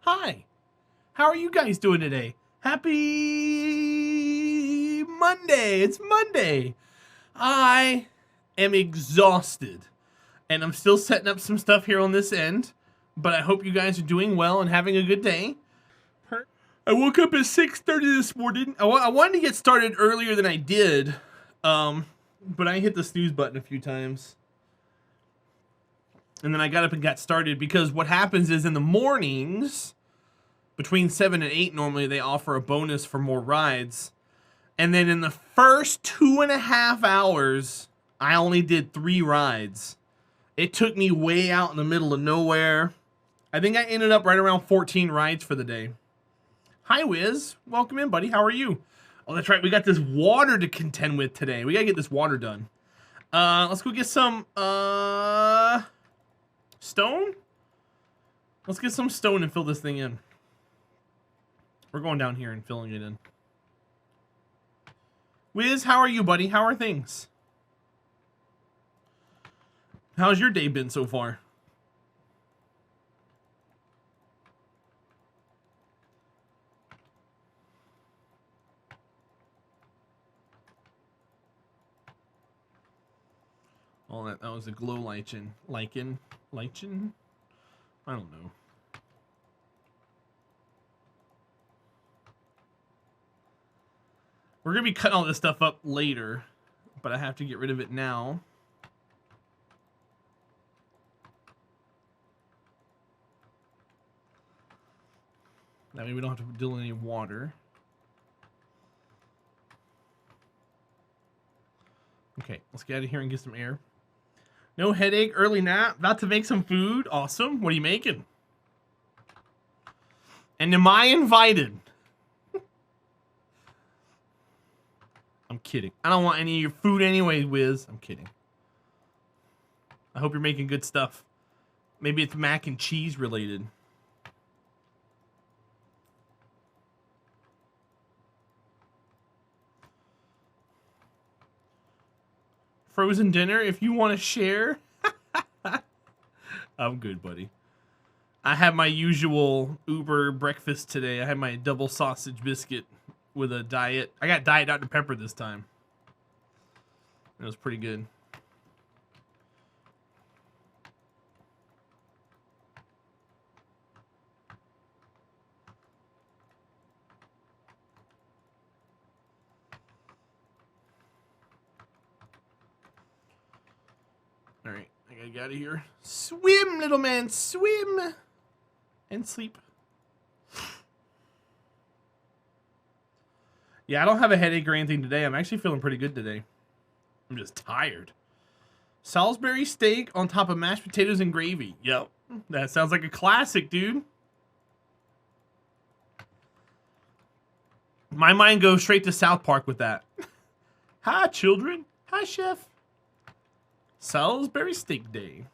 Hi. How are you guys doing today? Happy Monday. It's Monday. I am exhausted. And I'm still setting up some stuff here on this end. But I hope you guys are doing well and having a good day. I woke up at 6:30 this morning. I wanted to get started earlier than I did. But I hit the snooze button a few times. And then I got up and got started because what happens is in the mornings, between 7 and 8 normally, they offer a bonus for more rides. And then in the first 2.5 hours, I only did 3 rides. It took me way out in the middle of nowhere. I think I ended up right around 14 rides for the day. Hi, Wiz. Welcome in, buddy. How are you? Oh, that's right. We got this water to contend with today. We got to get this water done. Let's go get some, stone? Let's get some stone and fill this thing in. We're going down here and filling it in. Wiz, how are you, buddy? How are things? How's your day been so far? Oh, that was a glow lichen. Lichen? I don't know. We're going to be cutting all this stuff up later, but I have to get rid of it now. That way we don't have to deal with any water. Okay, let's get out of here and get some air. No headache, early nap, about to make some food. Awesome. What are you making? And am I invited? I'm kidding. I don't want any of your food anyway, Wiz. I'm kidding. I hope you're making good stuff. Maybe it's mac and cheese related. Frozen dinner if you want to share. I'm good, buddy. I had my usual Uber breakfast today. I had my double sausage biscuit with a diet. I got Diet Dr. Pepper this time. It was pretty good. All right, I gotta get out of here. Swim, little man, swim and sleep. Yeah, I don't have a headache or anything today. I'm actually feeling pretty good today. I'm just tired. Salisbury steak on top of mashed potatoes and gravy. Yep, that sounds like a classic, dude. My mind goes straight to South Park with that. Hi, children. Hi, chef. Salisbury steak day.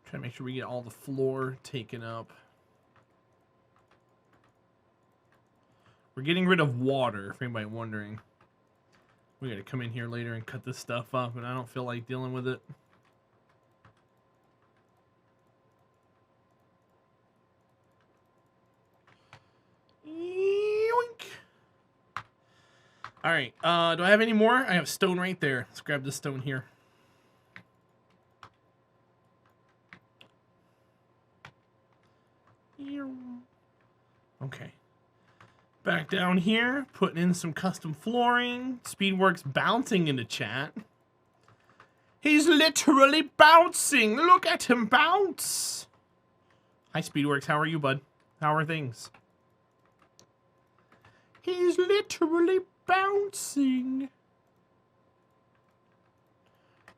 Try to make sure we get all the floor taken up. We're getting rid of water, if anybody wondering. We gotta come in here later and cut this stuff up, and I don't feel like dealing with it. Yoink. All right, do I have any more? I have stone right there. Let's grab this stone here. Okay. Back down here, putting in some custom flooring. Speedworks bouncing into chat. He's literally bouncing. Look at him bounce. Hi, Speedworks. How are you, bud? How are things? He's literally bouncing.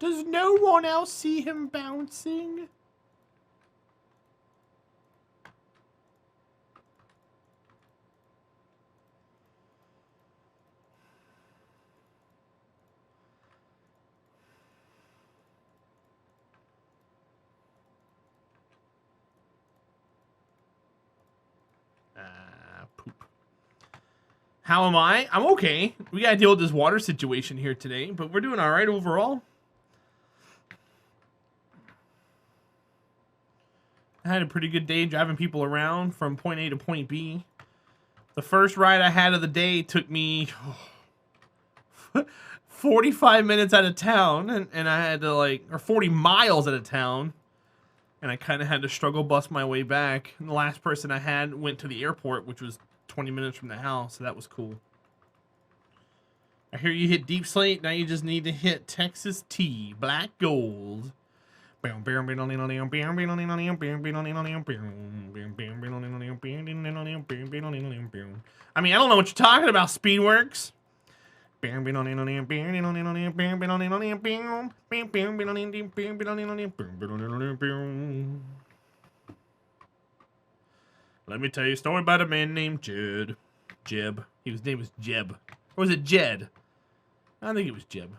Does no one else see him bouncing? How am I? I'm okay. We gotta deal with this water situation here today, but we're doing all right overall. I had a pretty good day driving people around from point A to point B. The first ride I had of the day took me 45 minutes out of town, and I had to or 40 miles out of town, and I kind of had to struggle bust my way back. And the last person I had went to the airport, which was 20 minutes from the house, so that was cool. I hear you hit Deep Slate, now you just need to hit Texas T, Black Gold. I mean, I don't know what you're talking about, Speedworks. Let me tell you a story about a man named Jed. Jeb. His name was Jeb. Or was it Jed? I think it was Jeb.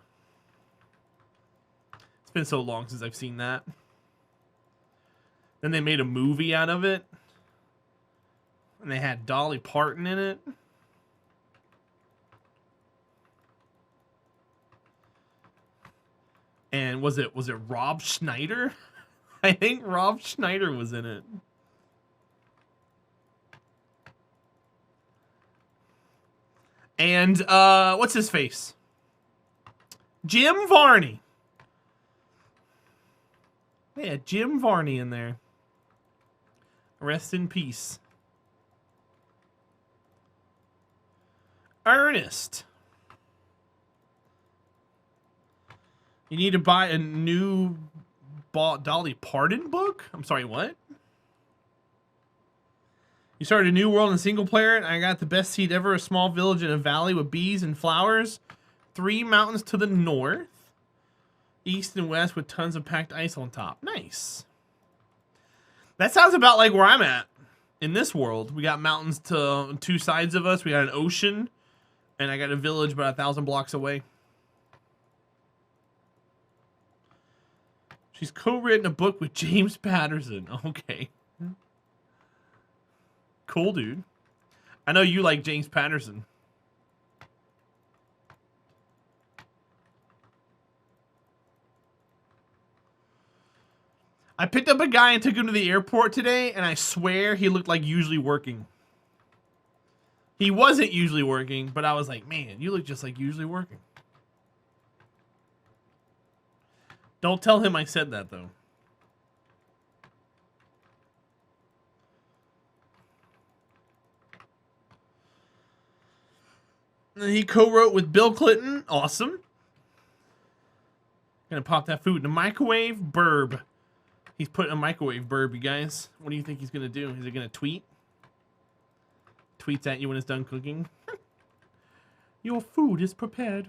It's been so long since I've seen that. Then they made a movie out of it. And they had Dolly Parton in it. And was it Rob Schneider? I think Rob Schneider was in it. And what's his face? Jim Varney. Yeah, Jim Varney in there. Rest in peace. Ernest. You need to buy a new Dolly Parton book? I'm sorry, what? You started a new world in single player, and I got the best seed ever, a small village in a valley with bees and flowers. 3 mountains to the north. East and west with tons of packed ice on top. Nice. That sounds about like where I'm at in this world. We got mountains to 2 sides of us. We got an ocean. And I got a village about 1,000 blocks away. She's co-written a book with James Patterson. Okay. Cool, dude. I know you like James Patterson. I picked up a guy and took him to the airport today, and I swear he looked like usually working. He wasn't usually working, but I was like, man, you look just like usually working. Don't tell him I said that, though. And he co-wrote with Bill Clinton. Awesome. Gonna pop that food in the microwave. Burb. He's putting a microwave burb, you guys. What do you think he's gonna do? Is he gonna tweet? Tweets at you when it's done cooking. Your food is prepared.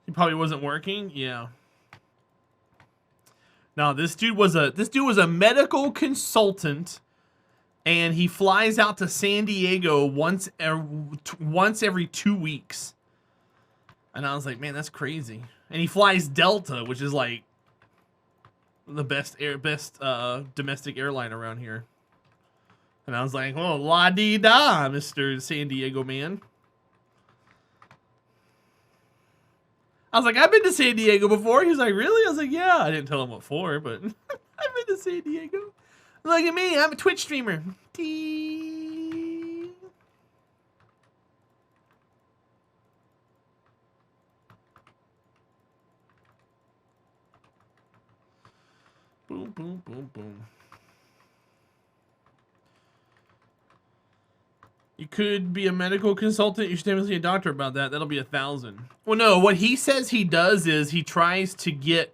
He probably wasn't working. Yeah. No, this dude was a medical consultant, and he flies out to San Diego once every 2 weeks. And I was like, man, that's crazy. And he flies Delta, which is like the best domestic airline around here. And I was like, oh, la-dee-da, Mr. San Diego man. I was like, I've been to San Diego before. He was like, really? I was like, yeah. I didn't tell him what for, but I've been to San Diego. Look at me. I'm a Twitch streamer. Tee. Boom, boom, boom, boom. You could be a medical consultant. You should definitely see a doctor about that. That'll be 1,000. Well, no, what he says he does is he tries to get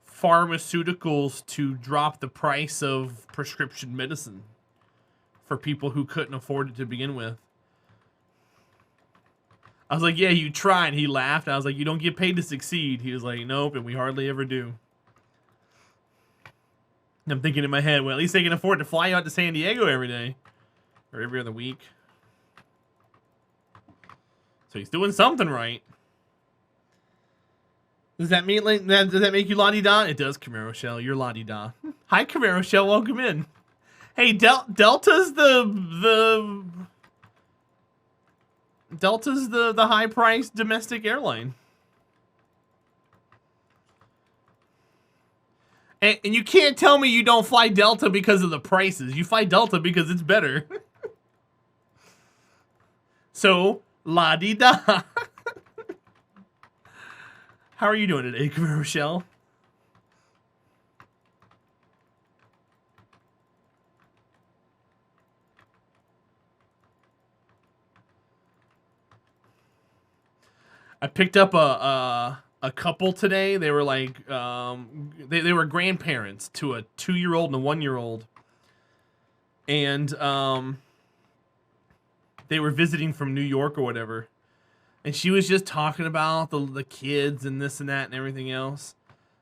pharmaceuticals to drop the price of prescription medicine for people who couldn't afford it to begin with. I was like, yeah, you try. And he laughed. I was like, you don't get paid to succeed. He was like, nope, and we hardly ever do. And I'm thinking in my head, well, at least they can afford to fly you out to San Diego every day. Or every other week. So he's doing something right. Does that mean does that make you la-di-da? It does, Camaro Shell. You're la-di-da. Hi, Camaro Shell. Welcome in. Hey, Delta's the Delta's the high-priced domestic airline. And you can't tell me you don't fly Delta because of the prices. You fly Delta because it's better. So, la-di-da. How are you doing today, Rochelle? I picked up a couple today. They were like, they were grandparents to a 2-year-old and a 1-year-old. And they were visiting from New York or whatever. And she was just talking about the kids and this and that and everything else.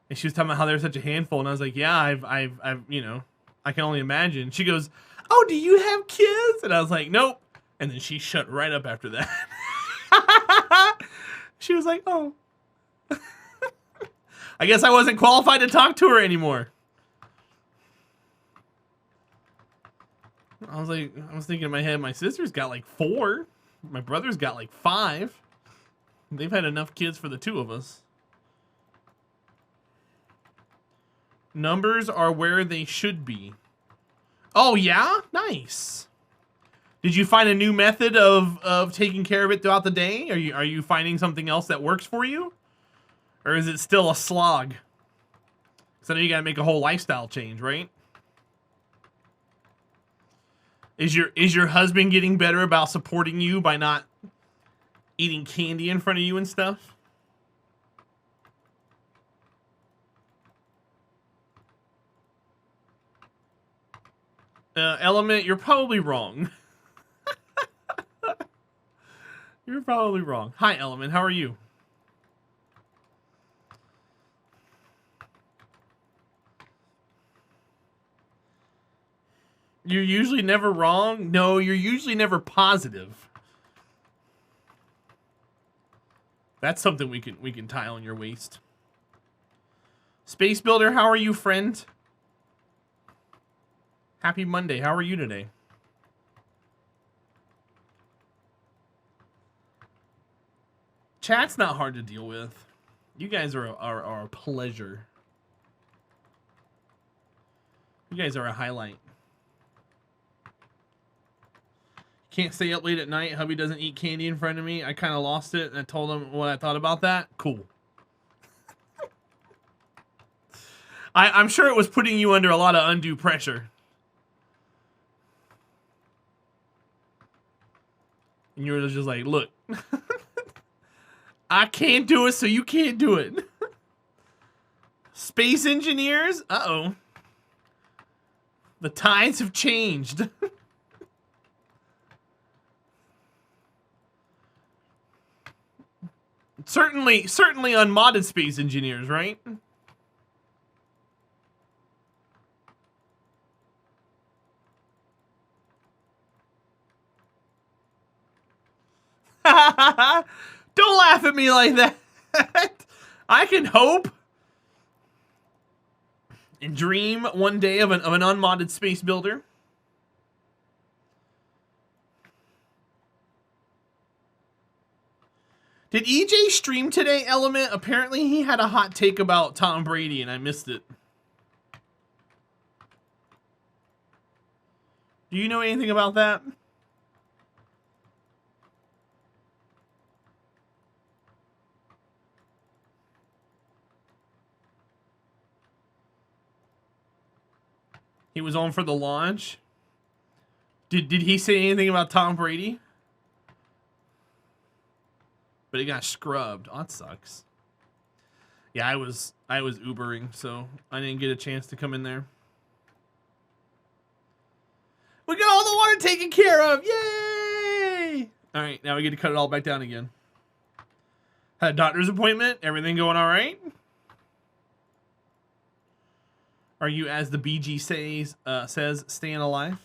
And she was talking about how they're such a handful. And I was like, yeah, I've you know, I can only imagine. She goes, oh, do you have kids? And I was like, nope. And then she shut right up after that. She was like, oh. I guess I wasn't qualified to talk to her anymore. I was thinking in my head, my sister's got like 4. My brother's got like 5. They've had enough kids for the 2 of us. Numbers are where they should be. Oh, yeah? Nice. Did you find a new method of taking care of it throughout the day? Are you finding something else that works for you? Or is it still a slog? Because I know you gotta make a whole lifestyle change, right? Is your husband getting better about supporting you by not eating candy in front of you and stuff? Element, you're probably wrong. You're probably wrong. Hi, Element. How are you? You're usually never wrong? No, you're usually never positive. That's something we can tie on your waist. Space Builder, how are you, friend? Happy Monday. How are you today? Chat's not hard to deal with. You guys are a pleasure. You guys are a highlight. Can't stay up late at night. Hubby doesn't eat candy in front of me. I kind of lost it, and I told him what I thought about that. Cool. I'm sure it was putting you under a lot of undue pressure. And you were just like, look. I can't do it, so you can't do it. Space engineers? Uh-oh. The tides have changed. Certainly unmodded space engineers, right? Don't laugh at me like that. I can hope and dream one day of an unmodded space builder. Did EJ stream today, Element? Apparently he had a hot take about Tom Brady and I missed it. Do you know anything about that? He was on for the launch. Did he say anything about Tom Brady? But it got scrubbed. Oh, that sucks. Yeah, I was Ubering, so I didn't get a chance to come in there. We got all the water taken care of. Yay! All right, now we get to cut it all back down again. Had a doctor's appointment. Everything going all right? Are you, as the BG says, staying alive?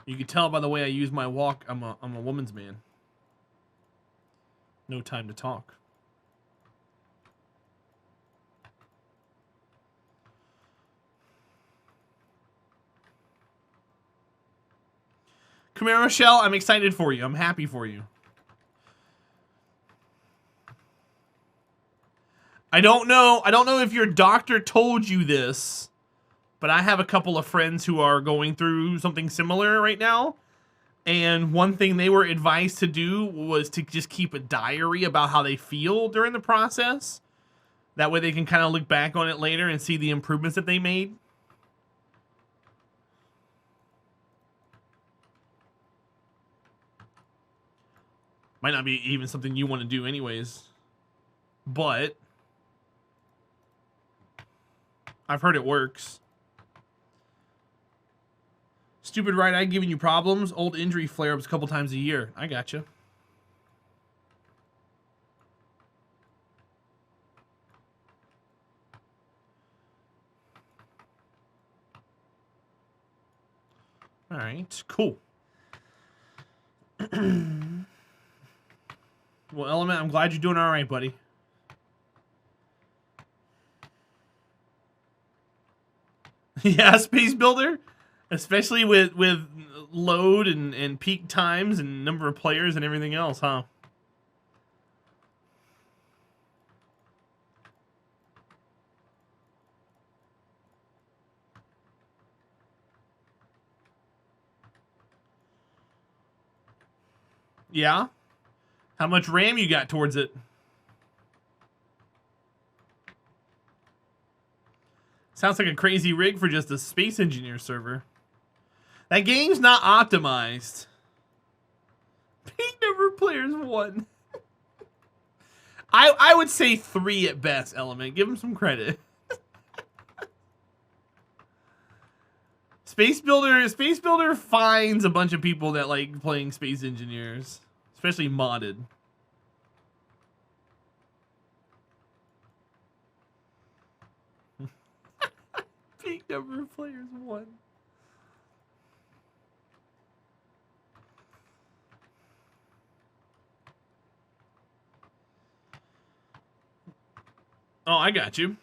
You can tell by the way I use my walk, I'm a woman's man. No time to talk. Camaro Shell, I'm excited for you. I'm happy for you. I don't know if your doctor told you this, but I have a couple of friends who are going through something similar right now. And one thing they were advised to do was to just keep a diary about how they feel during the process. That way they can kind of look back on it later and see the improvements that they made. Might not be even something you want to do anyways. But I've heard it works. Stupid right eye giving you problems. Old injury flare-ups a couple times a year. I gotcha. All right, cool. Well, Element, I'm glad you're doing all right, buddy. Yeah, Space Builder, especially with load and peak times and number of players and everything else, huh? Yeah? How much RAM you got towards it? Sounds like a crazy rig for just a Space Engineer server. That game's not optimized. Peak number of players, 1. I would say 3 at best, Element. Give him some credit. Space Builder finds a bunch of people that like playing Space Engineers, especially modded. Peak number of players, 1. Oh, I got you.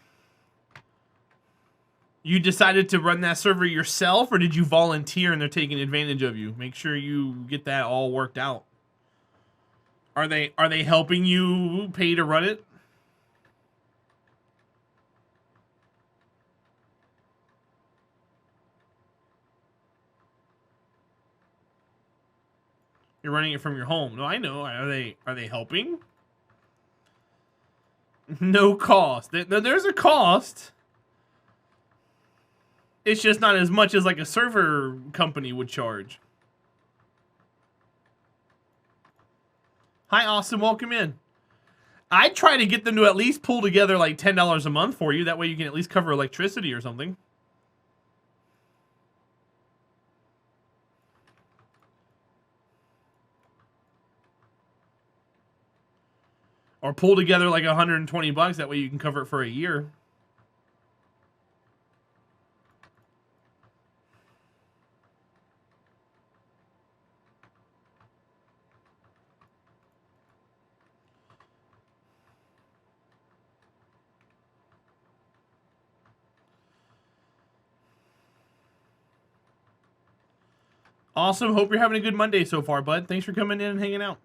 You decided to run that server yourself, or did you volunteer and they're taking advantage of you? Make sure you get that all worked out. Are they helping you pay to run it? You're running it from your home. No, I know. Are they helping? No cost. There's a cost. It's just not as much as like a server company would charge. Hi, Austin. Welcome in. I try to get them to at least pull together like $10 a month for you. That way you can at least cover electricity or something. Or pull together like $120. That way you can cover it for a year. Awesome. Hope you're having a good Monday so far, bud. Thanks for coming in and hanging out.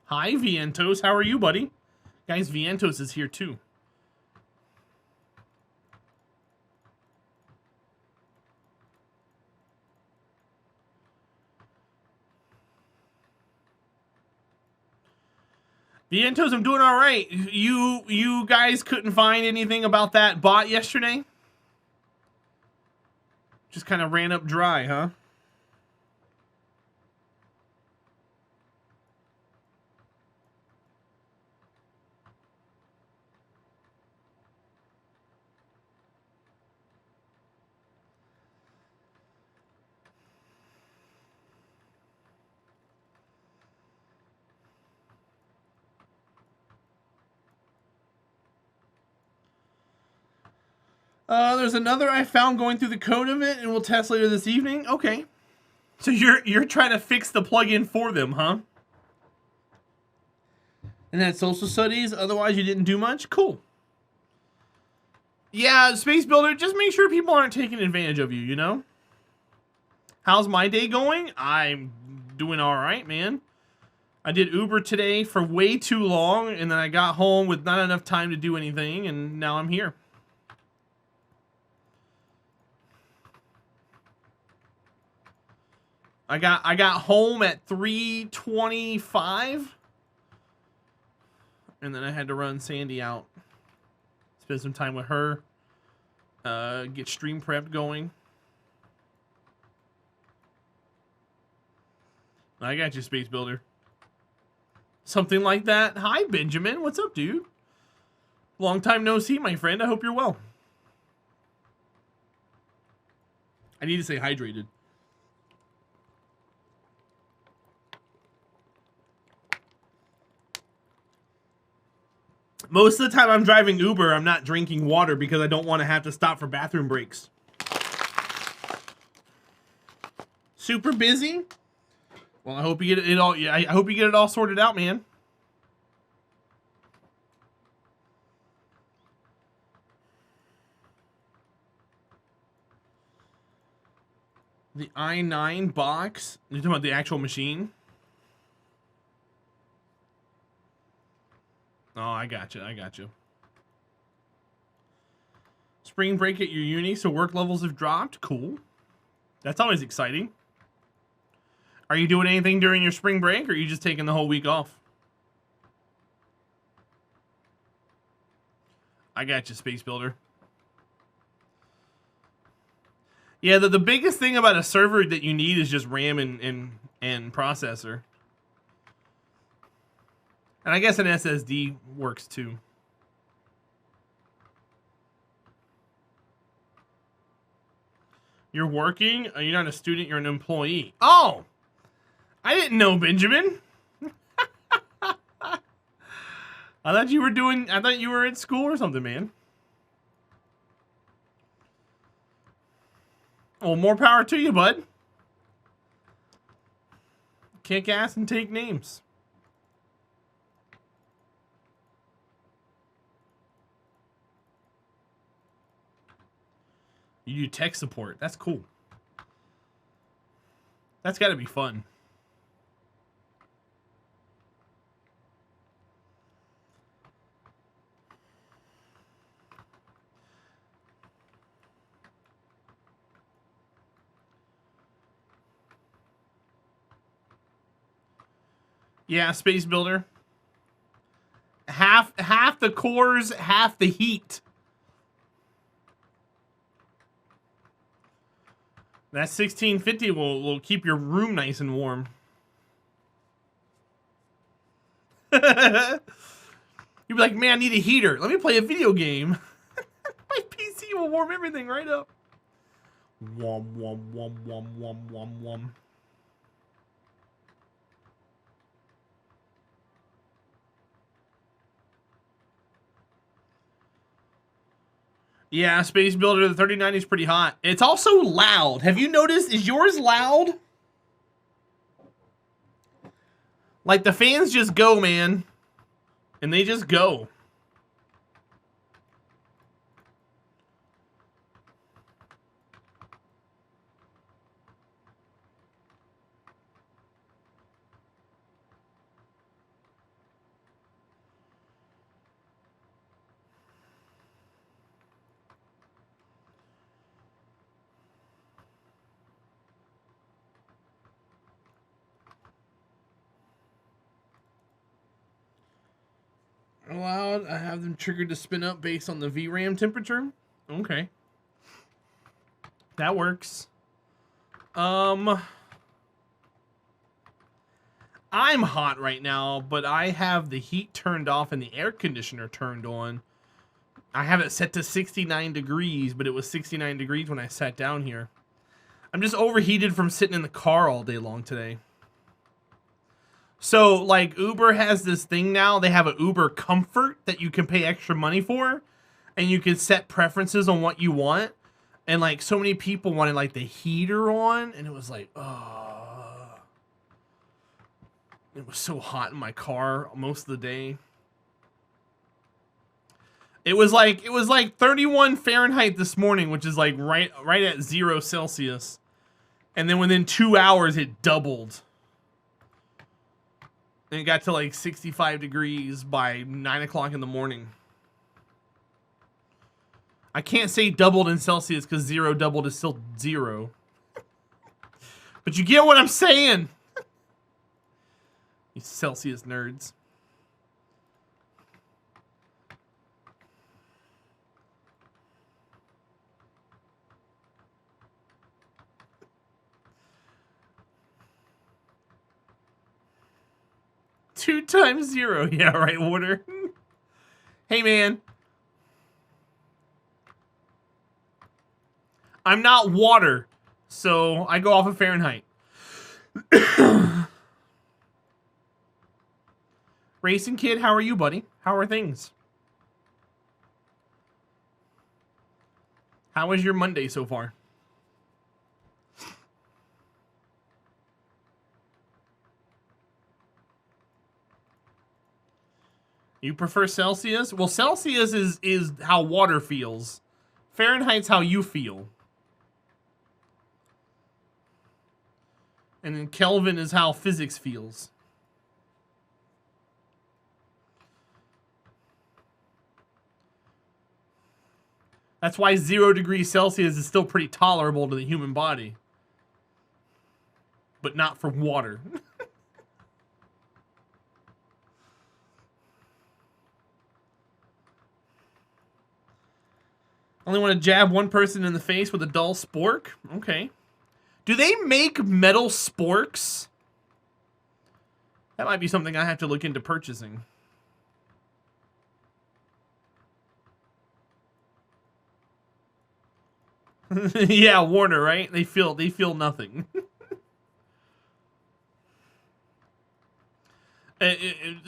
Hi, Vientos. How are you, buddy? Guys, Vientos is here too. Vientos, I'm doing all right. You guys couldn't find anything about that bot yesterday? Just kind of ran up dry, huh? There's another I found going through the code of it, and we'll test later this evening. Okay. So you're trying to fix the plugin for them, huh? And that's social studies. Otherwise, you didn't do much. Cool. Yeah, Space Builder, just make sure people aren't taking advantage of you, you know? How's my day going? I'm doing all right, man. I did Uber today for way too long, and then I got home with not enough time to do anything, and now I'm here. I got home at 3:25, and then I had to run Sandy out. Spend some time with her. Get stream prep going. I got you, Space Builder. Something like that. Hi, Benjamin. What's up, dude? Long time no see, my friend. I hope you're well. I need to stay hydrated. Most of the time I'm driving Uber, I'm not drinking water because I don't want to have to stop for bathroom breaks. Super busy? Well, I hope you get it all. Yeah, I hope you get it all sorted out, man. The i9 box. You're talking about the actual machine? Oh, I got you. I got you. Spring break at your uni, so work levels have dropped. Cool. That's always exciting. Are you doing anything during your spring break, or are you just taking the whole week off? I got you, Space Builder. Yeah, the biggest thing about a server that you need is just RAM and processor. And I guess an SSD works too. You're working? You're not a student, you're an employee. Oh! I didn't know, Benjamin. I thought you were at school or something, man. Well, more power to you, bud. Kick ass and take names. You do tech support. That's cool. That's got to be fun. Yeah, Space Builder. Half the cores, half the heat. That 1650 will keep your room nice and warm. You'd be like, man, I need a heater. Let me play a video game. My PC will warm everything right up. Wom, wom, wom, wom, wom, wom, wom. Yeah, Space Builder, the 3090 is pretty hot. It's also loud. Have you noticed? Is yours loud? Like, the fans just go, man. And they just go. Allowed, I have them triggered to spin up based on the VRAM temperature. Okay. That works. I'm hot right now, but I have the heat turned off and the air conditioner turned on. I have it set to 69 degrees, but it was 69 degrees when I sat down here. I'm just overheated from sitting in the car all day long today. So, like, Uber has this thing now. They have an Uber Comfort that you can pay extra money for. And you can set preferences on what you want. And, like, so many people wanted, like, the heater on. And it was like, oh. It was so hot in my car most of the day. It was like 31 Fahrenheit this morning, which is like right at 0 Celsius. And then within 2 hours, it doubled. And it got to like 65 degrees by 9 o'clock in the morning. I can't say doubled in Celsius because 0 doubled is still 0. But you get what I'm saying. You Celsius nerds. Two times 0. Yeah, right, Water. Hey, man. I'm not water, so I go off of Fahrenheit. Racing Kid, how are you, buddy? How are things? How was your Monday so far? You prefer Celsius? Well, Celsius is how water feels. Fahrenheit's how you feel. And then Kelvin is how physics feels. That's why 0 degrees Celsius is still pretty tolerable to the human body. But not for water. Only want to jab one person in the face with a dull spork? Okay. Do they make metal sporks? That might be something I have to look into purchasing. Yeah, Warner, right? They feel nothing.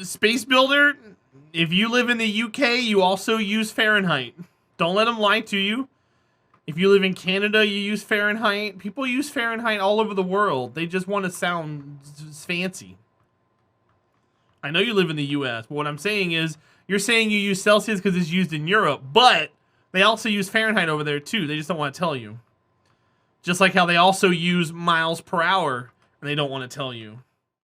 Space Builder, if you live in the UK, you also use Fahrenheit. Don't let them lie to you. If you live in Canada, you use Fahrenheit. People use Fahrenheit all over the world. They just want to sound fancy. I know you live in the US, but what I'm saying is, you're saying you use Celsius because it's used in Europe, but they also use Fahrenheit over there too. They just don't want to tell you. Just like how they also use miles per hour, and they don't want to tell you.